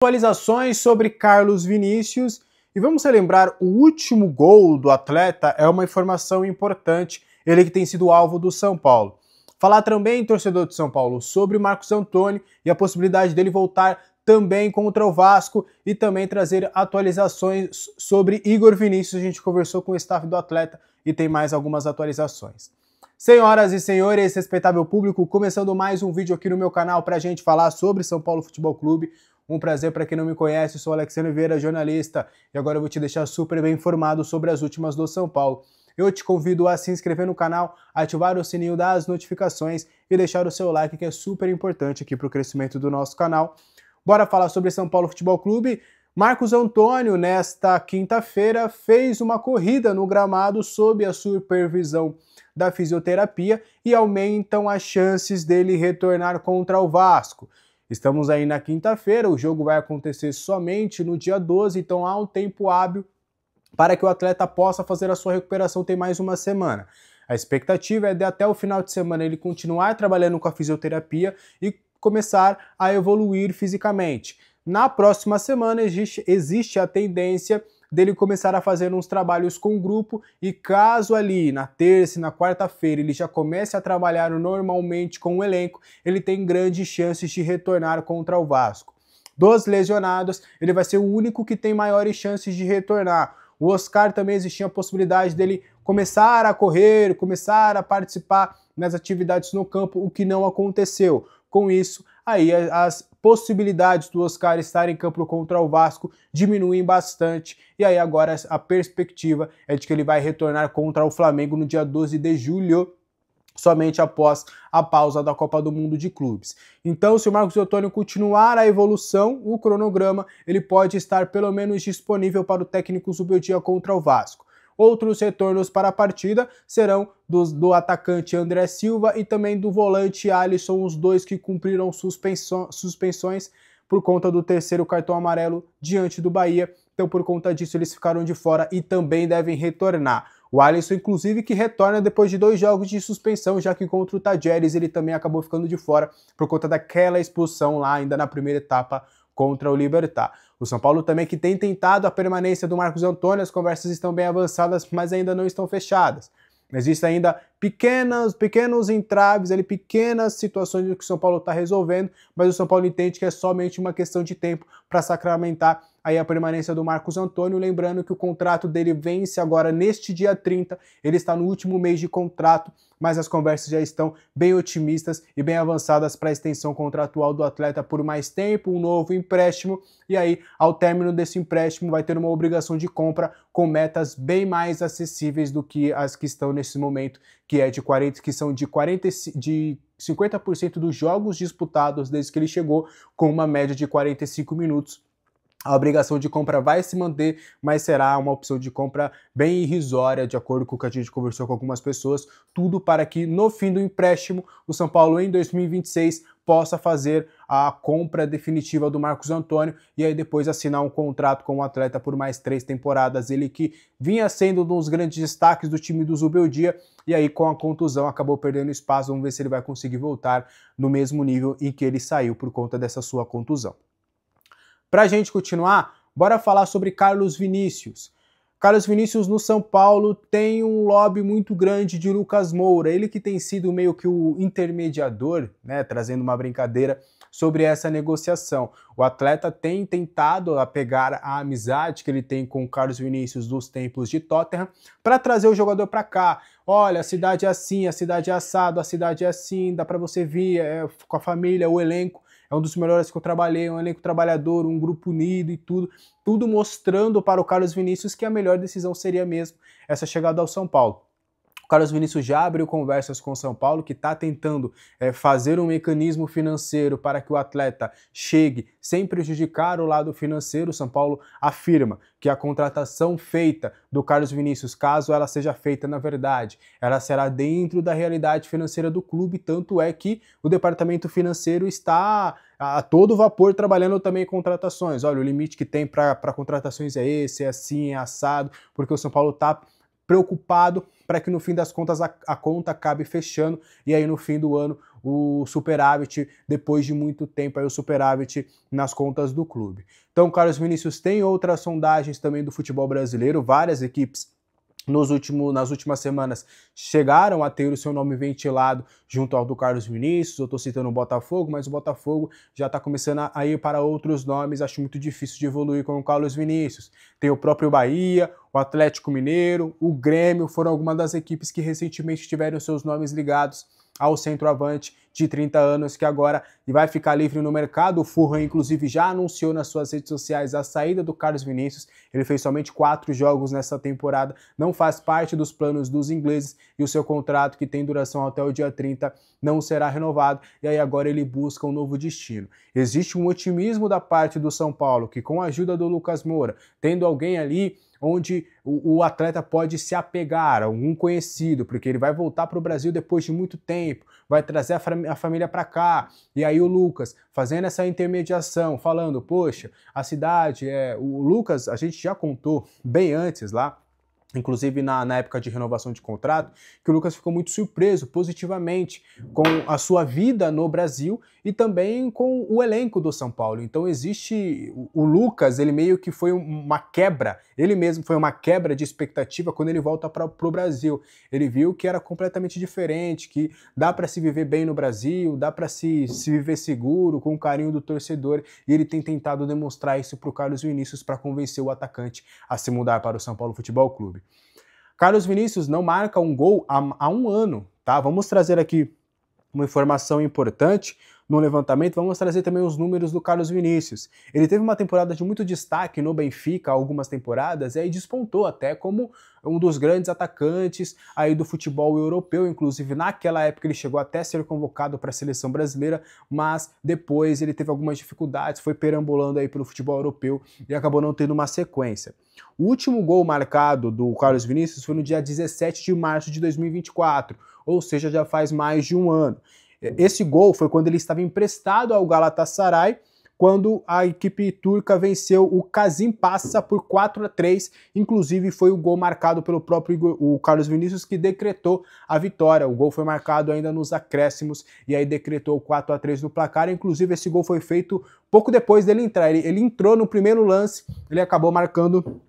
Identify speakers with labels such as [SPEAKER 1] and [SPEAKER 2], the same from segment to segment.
[SPEAKER 1] Atualizações sobre Carlos Vinícius e vamos relembrar o último gol do atleta é uma informação importante, ele que tem sido alvo do São Paulo. Falar também, torcedor de São Paulo, sobre o Marcos Antônio e a possibilidade dele voltar também contra o Vasco e também trazer atualizações sobre Igor Vinícius. A gente conversou com o staff do atleta e tem mais algumas atualizações. Senhoras e senhores, respeitável público, começando mais um vídeo aqui no meu canal para a gente falar sobre São Paulo Futebol Clube. Um prazer para quem não me conhece, sou Alexandre Vieira, jornalista, e agora eu vou te deixar super bem informado sobre as últimas do São Paulo. Eu te convido a se inscrever no canal, ativar o sininho das notificações e deixar o seu like, que é super importante aqui para o crescimento do nosso canal. Bora falar sobre São Paulo Futebol Clube. Marcos Antônio, nesta quinta-feira, fez uma corrida no gramado sob a supervisão da fisioterapia e aumentam as chances dele retornar contra o Vasco. Estamos aí na quinta-feira, o jogo vai acontecer somente no dia 12, então há um tempo hábil para que o atleta possa fazer a sua recuperação, tem mais uma semana. A expectativa é de até o final de semana ele continuar trabalhando com a fisioterapia e começar a evoluir fisicamente. Na próxima semana existe a tendência dele começar a fazer uns trabalhos com o grupo e caso ali na terça e na quarta-feira ele já comece a trabalhar normalmente com o elenco, ele tem grandes chances de retornar contra o Vasco. Dos lesionados, ele vai ser o único que tem maiores chances de retornar. O Oscar também existia a possibilidade dele começar a correr, começar a participar nas atividades no campo, o que não aconteceu. Com isso, aí as possibilidades do Oscar estar em campo contra o Vasco diminuem bastante, e aí agora a perspectiva é de que ele vai retornar contra o Flamengo no dia 12 de julho, somente após a pausa da Copa do Mundo de Clubes. Então, se o Marcos Antônio continuar a evolução, o cronograma, ele pode estar pelo menos disponível para o técnico Zubeldia contra o Vasco. Outros retornos para a partida serão do atacante André Silva e também do volante Alisson, os dois que cumpriram suspensões por conta do terceiro cartão amarelo diante do Bahia. Então, por conta disso, eles ficaram de fora e também devem retornar. O Alisson, inclusive, que retorna depois de 2 jogos de suspensão, já que contra o Tajeres ele também acabou ficando de fora por conta daquela expulsão lá ainda na primeira etapa contra o Libertad. O São Paulo também que tem tentado a permanência do Marcos Antônio, as conversas estão bem avançadas, mas ainda não estão fechadas. Existem ainda pequenos entraves, pequenas situações que o São Paulo está resolvendo, mas o São Paulo entende que é somente uma questão de tempo para sacramentar aí a permanência do Marcos Antônio, lembrando que o contrato dele vence agora neste dia 30, ele está no último mês de contrato, mas as conversas já estão bem otimistas e bem avançadas para a extensão contratual do atleta por mais tempo, um novo empréstimo, e aí, ao término desse empréstimo, vai ter uma obrigação de compra com metas bem mais acessíveis do que as que estão nesse momento, que são de 50% dos jogos disputados desde que ele chegou, com uma média de 45 minutos. A obrigação de compra vai se manter, mas será uma opção de compra bem irrisória, de acordo com o que a gente conversou com algumas pessoas, tudo para que no fim do empréstimo, o São Paulo em 2026 possa fazer a compra definitiva do Marcos Antônio e aí depois assinar um contrato com o atleta por mais 3 temporadas, ele que vinha sendo um dos grandes destaques do time do Zubeldia e aí com a contusão acabou perdendo espaço, vamos ver se ele vai conseguir voltar no mesmo nível em que ele saiu por conta dessa sua contusão. Para a gente continuar, bora falar sobre Carlos Vinícius. Carlos Vinícius no São Paulo tem um lobby muito grande de Lucas Moura, ele que tem sido meio que o intermediador, né, trazendo uma brincadeira sobre essa negociação. O atleta tem tentado apegar a amizade que ele tem com o Carlos Vinícius dos tempos de Tottenham para trazer o jogador para cá. Olha, a cidade é assim, a cidade é assado, a cidade é assim, dá para você vir com a família, o elenco. É um dos melhores que eu trabalhei, um elenco trabalhador, um grupo unido e tudo mostrando para o Carlos Vinícius que a melhor decisão seria mesmo essa chegada ao São Paulo. O Carlos Vinícius já abriu conversas com o São Paulo, que está tentando fazer um mecanismo financeiro para que o atleta chegue sem prejudicar o lado financeiro. O São Paulo afirma que a contratação feita do Carlos Vinícius, caso ela seja feita na verdade, ela será dentro da realidade financeira do clube, tanto é que o departamento financeiro está a todo vapor trabalhando também em contratações. Olha, o limite que tem para contratações é esse, é assim, é assado, porque o São Paulo está preocupado para que no fim das contas a conta acabe fechando e aí no fim do ano o superávit depois de muito tempo, aí o superávit nas contas do clube. Então o Carlos Vinícius tem outras sondagens também do futebol brasileiro, várias equipes nas últimas semanas chegaram a ter o seu nome ventilado junto ao do Carlos Vinícius. Eu estou citando o Botafogo, mas o Botafogo já está começando a ir para outros nomes. Acho muito difícil de evoluir com o Carlos Vinícius. Tem o próprio Bahia, o Atlético Mineiro, o Grêmio, foram algumas das equipes que recentemente tiveram seus nomes ligados ao centroavante de 30 anos, que agora vai ficar livre no mercado. O Fulham, inclusive, já anunciou nas suas redes sociais a saída do Carlos Vinícius. Ele fez somente 4 jogos nessa temporada, não faz parte dos planos dos ingleses e o seu contrato, que tem duração até o dia 30, não será renovado. E aí agora ele busca um novo destino. Existe um otimismo da parte do São Paulo, que com a ajuda do Lucas Moura, tendo alguém ali onde o atleta pode se apegar a algum conhecido, porque ele vai voltar para o Brasil depois de muito tempo, vai trazer a família para cá, e aí o Lucas fazendo essa intermediação, falando, poxa, a cidade, o Lucas, a gente já contou bem antes lá, inclusive na época de renovação de contrato, que o Lucas ficou muito surpreso positivamente com a sua vida no Brasil e também com o elenco do São Paulo. Então existe o Lucas, ele meio que foi uma quebra, ele mesmo foi uma quebra de expectativa quando ele volta para o Brasil. Ele viu que era completamente diferente, que dá para se viver bem no Brasil, dá para se viver seguro, com o carinho do torcedor, e ele tem tentado demonstrar isso para o Carlos Vinícius para convencer o atacante a se mudar para o São Paulo Futebol Clube. Carlos Vinícius não marca um gol há um ano, tá? Vamos trazer aqui uma informação importante no levantamento, vamos trazer também os números do Carlos Vinícius. Ele teve uma temporada de muito destaque no Benfica, algumas temporadas, e aí despontou até como um dos grandes atacantes aí do futebol europeu. Inclusive naquela época ele chegou até a ser convocado para a seleção brasileira, mas depois ele teve algumas dificuldades, foi perambulando aí pelo futebol europeu e acabou não tendo uma sequência. O último gol marcado do Carlos Vinícius foi no dia 17 de março de 2024, ou seja, já faz mais de um ano. Esse gol foi quando ele estava emprestado ao Galatasaray, quando a equipe turca venceu o Kazımpaşa por 4-3, inclusive foi o gol marcado pelo próprio o Carlos Vinícius, que decretou a vitória. O gol foi marcado ainda nos acréscimos e aí decretou 4-3 no placar. Inclusive esse gol foi feito pouco depois dele entrar. Ele entrou no primeiro lance, ele acabou marcando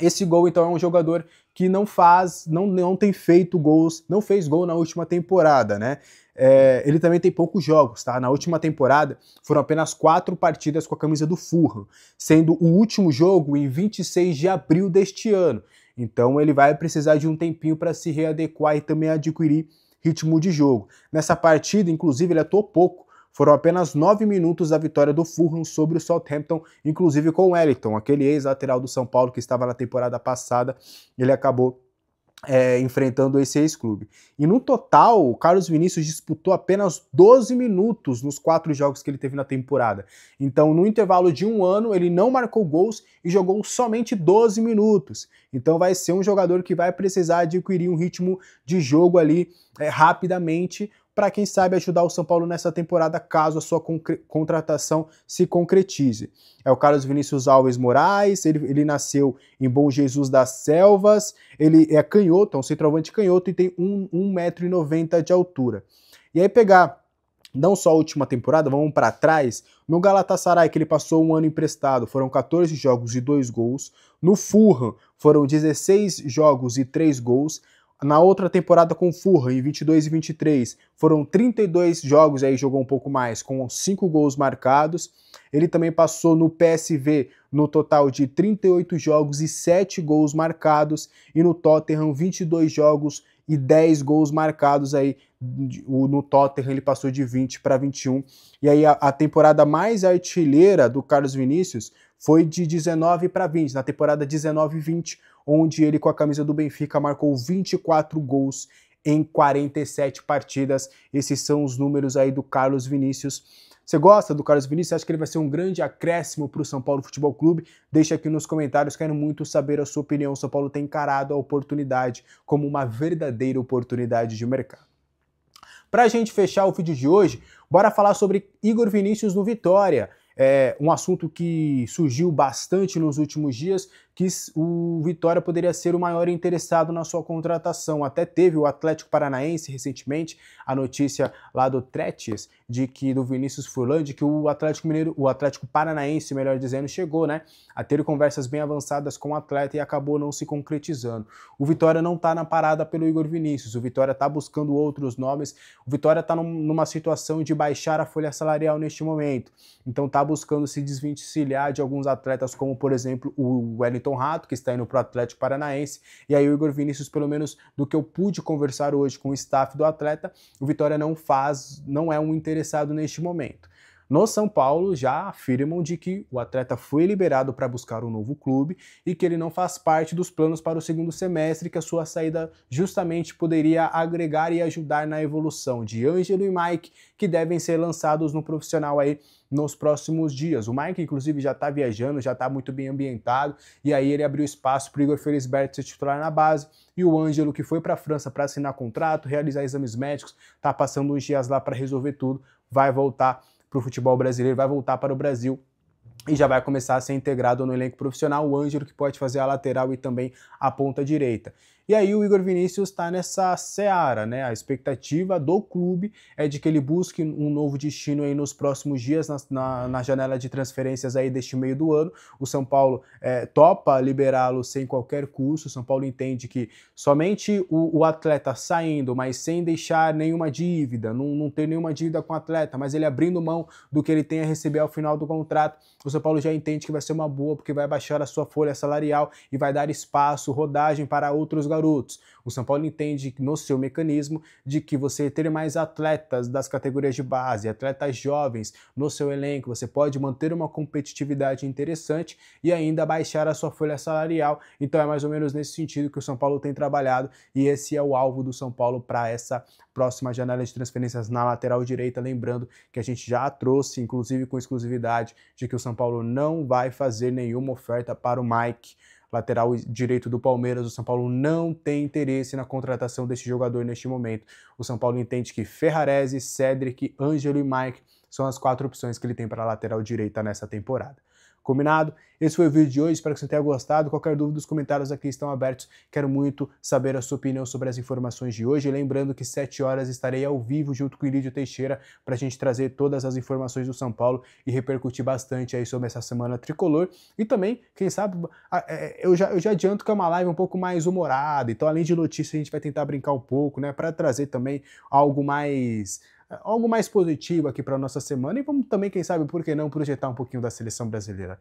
[SPEAKER 1] esse gol. Então é um jogador que não tem feito gols, não fez gol na última temporada, né? Ele também tem poucos jogos, tá? Na última temporada foram apenas 4 partidas com a camisa do Fulham, sendo o último jogo em 26 de abril deste ano. Então ele vai precisar de um tempinho para se readequar e também adquirir ritmo de jogo. Nessa partida, inclusive, ele atuou pouco. Foram apenas 9 minutos da vitória do Fulham sobre o Southampton, inclusive com o Wellington, aquele ex-lateral do São Paulo que estava na temporada passada. Ele acabou enfrentando esse ex-clube. E no total, o Carlos Vinícius disputou apenas 12 minutos nos 4 jogos que ele teve na temporada. Então, no intervalo de um ano, ele não marcou gols e jogou somente 12 minutos. Então vai ser um jogador que vai precisar adquirir um ritmo de jogo ali rapidamente, para quem sabe ajudar o São Paulo nessa temporada, caso a sua contratação se concretize. É o Carlos Vinícius Alves Moraes, ele nasceu em Bom Jesus das Selvas, ele é canhoto, é um centroavante canhoto e tem 1,90 m de altura. E aí pegar não só a última temporada, vamos para trás, no Galatasaray, que ele passou um ano emprestado, foram 14 jogos e 2 gols, no Fulham foram 16 jogos e 3 gols, na outra temporada com o Fulham, em 22 e 23, foram 32 jogos, aí jogou um pouco mais, com 5 gols marcados. Ele também passou no PSV no total de 38 jogos e 7 gols marcados, e no Tottenham 22 jogos e 10 gols marcados. Aí no Tottenham ele passou de 20 para 21. E aí a temporada mais artilheira do Carlos Vinícius foi de 19 para 20, na temporada 19-20, onde ele com a camisa do Benfica marcou 24 gols em 47 partidas. Esses são os números aí do Carlos Vinícius. Você gosta do Carlos Vinícius? Acha que ele vai ser um grande acréscimo para o São Paulo Futebol Clube? Deixa aqui nos comentários, quero muito saber a sua opinião. O São Paulo tem encarado a oportunidade como uma verdadeira oportunidade de mercado. Para a gente fechar o vídeo de hoje, bora falar sobre Igor Vinícius no Vitória. Um assunto que surgiu bastante nos últimos dias, que o Vitória poderia ser o maior interessado na sua contratação. Até teve o Atlético Paranaense recentemente, a notícia lá do Tretes, do Vinícius Furlan, de que o Atlético Paranaense, melhor dizendo, chegou, né, a ter conversas bem avançadas com o atleta e acabou não se concretizando. O Vitória não está na parada pelo Igor Vinícius, o Vitória está buscando outros nomes, o Vitória está numa situação de baixar a folha salarial neste momento, então está buscando se desvencilhar de alguns atletas, como por exemplo o Wellington Rato, que está indo para o Atlético Paranaense, e aí o Igor Vinícius, pelo menos do que eu pude conversar hoje com o staff do atleta, o Vitória não é um interessado neste momento. No São Paulo já afirmam de que o atleta foi liberado para buscar um novo clube e que ele não faz parte dos planos para o segundo semestre, que a sua saída justamente poderia agregar e ajudar na evolução de Ângelo e Mike, que devem ser lançados no profissional aí nos próximos dias. O Mike, inclusive, já está viajando, já está muito bem ambientado, e aí ele abriu espaço para o Igor Felisberto ser titular na base, e o Ângelo, que foi para a França para assinar contrato, realizar exames médicos, está passando uns dias lá para resolver tudo, vai voltar para o futebol brasileiro, vai voltar para o Brasil e já vai começar a ser integrado no elenco profissional. O Ângelo, que pode fazer a lateral e também a ponta direita. E aí o Igor Vinícius está nessa seara, né? A expectativa do clube é de que ele busque um novo destino aí nos próximos dias, na janela de transferências aí deste meio do ano. O São Paulo topa liberá-lo sem qualquer custo. O São Paulo entende que somente o atleta saindo, mas sem deixar nenhuma dívida, não ter nenhuma dívida com o atleta, mas ele abrindo mão do que ele tem a receber ao final do contrato, o São Paulo já entende que vai ser uma boa, porque vai baixar a sua folha salarial e vai dar espaço, rodagem para outros garotos. O São Paulo entende no seu mecanismo de que você ter mais atletas das categorias de base, atletas jovens no seu elenco, você pode manter uma competitividade interessante e ainda baixar a sua folha salarial. Então é mais ou menos nesse sentido que o São Paulo tem trabalhado e esse é o alvo do São Paulo para essa próxima janela de transferências na lateral direita. Lembrando que a gente já trouxe, inclusive com exclusividade, de que o São Paulo não vai fazer nenhuma oferta para o Mike, lateral direito do Palmeiras. O São Paulo não tem interesse na contratação deste jogador neste momento. O São Paulo entende que Ferrarese, Cédric, Ângelo e Mike são as 4 opções que ele tem para a lateral direita nessa temporada. Combinado? Esse foi o vídeo de hoje, espero que você tenha gostado. Qualquer dúvida, os comentários aqui estão abertos. Quero muito saber a sua opinião sobre as informações de hoje. Lembrando que 7 horas estarei ao vivo junto com o Ilídio Teixeira para a gente trazer todas as informações do São Paulo e repercutir bastante aí sobre essa semana tricolor. E também, quem sabe, eu já adianto que é uma live um pouco mais humorada. Então, além de notícias, a gente vai tentar brincar um pouco, né, para trazer também algo mais positivo aqui para a nossa semana e vamos também, quem sabe, por que não, projetar um pouquinho da seleção brasileira.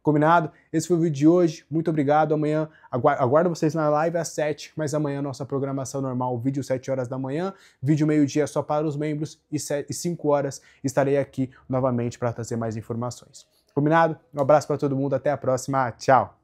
[SPEAKER 1] Combinado? Esse foi o vídeo de hoje, muito obrigado. Amanhã, aguardo vocês na live às 7, mas amanhã nossa programação normal, vídeo 7 horas da manhã, vídeo meio-dia só para os membros e 5 horas estarei aqui novamente para trazer mais informações. Combinado? Um abraço para todo mundo, até a próxima, tchau!